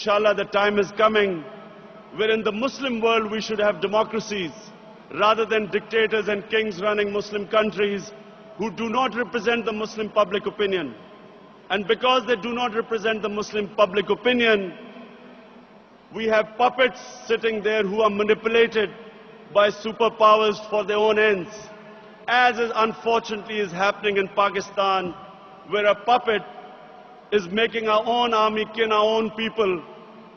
Inshallah, the time is coming where in the Muslim world we should have democracies rather than dictators and kings running Muslim countries who do not represent the Muslim public opinion. And because they do not represent the Muslim public opinion, we have puppets sitting there who are manipulated by superpowers for their own ends, as is unfortunately is happening in Pakistan, where a puppet is making our own army kin our own people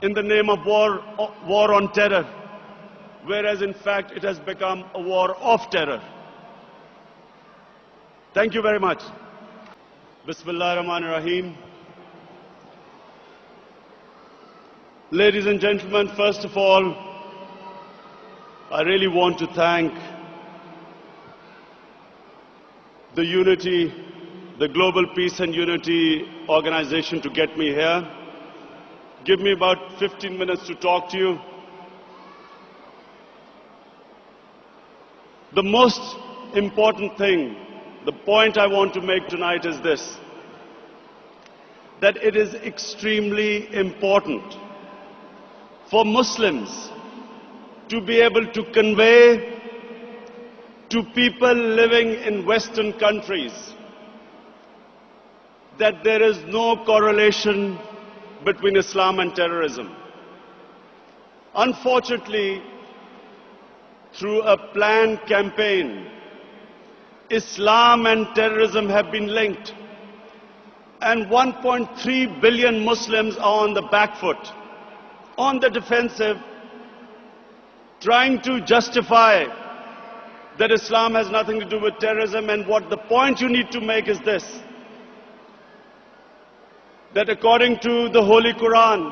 in the name of war on terror, whereas in fact it has become a war of terror. Thank you very much. Bismillah ar-Rahman ar-Rahim. Ladies and gentlemen, first of all, I really want to thank the Unity, the Global Peace and Unity organization to get me here. Give me about 15 minutes to talk to you. The most important thing, the point I want to make tonight is this, that it is extremely important for Muslims to be able to convey to people living in Western countries that there is no correlation between Islam and terrorism. Unfortunately, through a planned campaign, Islam and terrorism have been linked, and 1.3 billion Muslims are on the back foot, on the defensive, trying to justify that Islam has nothing to do with terrorism. And what the point you need to make is this, that according to the Holy Quran,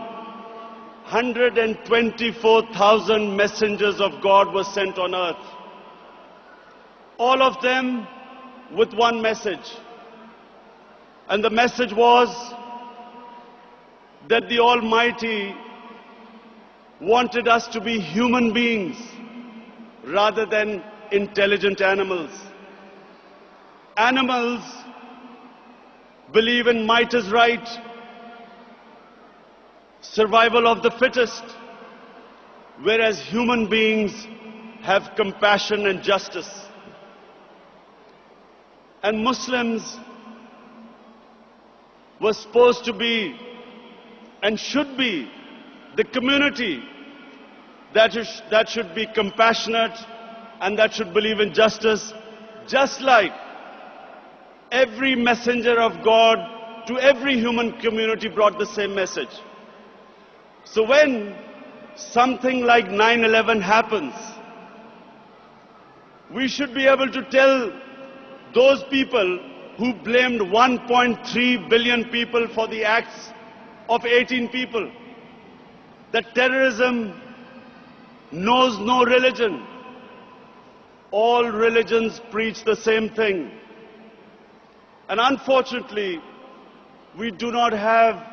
124,000 messengers of God were sent on earth. All of them with one message. And the message was that the Almighty wanted us to be human beings rather than intelligent animals. Animals believe in might is right, survival of the fittest, whereas human beings have compassion and justice. And Muslims were supposed to be and should be the community that should be compassionate and that should believe in justice, just like every messenger of God to every human community brought the same message. So when something like 9/11 happens, we should be able to tell those people who blamed 1.3 billion people for the acts of 18 people that terrorism knows no religion. All religions preach the same thing. And unfortunately, we do not have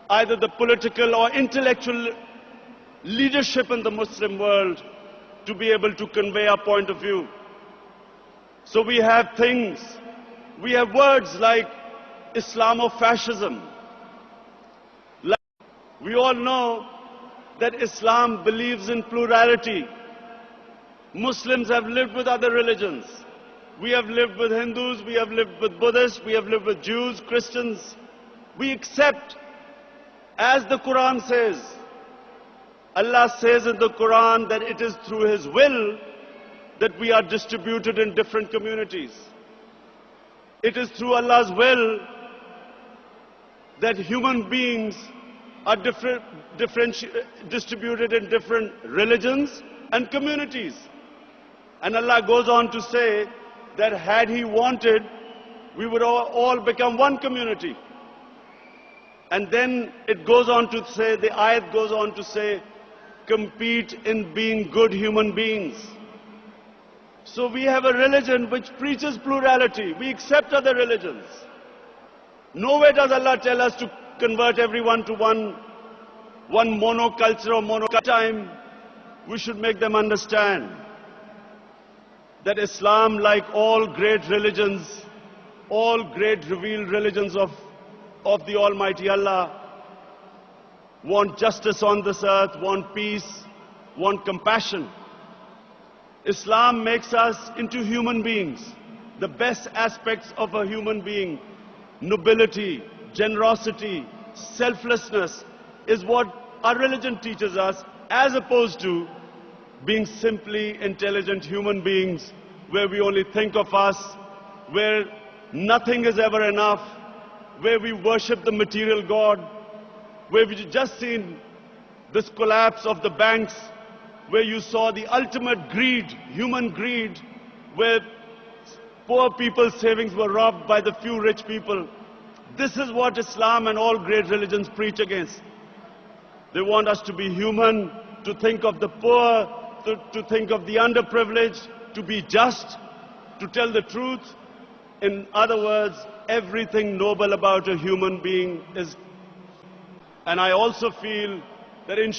either the political or intellectual leadership in the Muslim world to be able to convey our point of view. So we have things, we have words like Islamofascism. We all know that Islam believes in plurality. Muslims have lived with other religions. We have lived with Hindus, we have lived with Buddhists, we have lived with Jews, Christians. We accept, as the Quran says, Allah says in the Quran that it is through His will that we are distributed in different communities. It is through Allah's will that human beings are distributed in different religions and communities. And Allah goes on to say that had He wanted, we would all become one community. And then it goes on to say, the ayat goes on to say, compete in being good human beings. So we have a religion which preaches plurality. We accept other religions. Nowhere does Allah tell us to convert everyone to one monoculture or monoculture. Time, we should make them understand that Islam, like all great religions, all great revealed religions of the Almighty Allah, want justice on this earth, want peace, want compassion. Islam makes us into human beings. The best aspects of a human being, nobility, generosity, selflessness, is what our religion teaches us, as opposed to being simply intelligent human beings where we only think of us, where nothing is ever enough, where we worship the material God, where we've just seen this collapse of the banks, where you saw the ultimate greed, human greed, where poor people's savings were robbed by the few rich people. This is what Islam and all great religions preach against. They want us to be human, to think of the poor, to think of the underprivileged, to be just, to tell the truth. In other words, everything noble about a human being is. And I also feel that in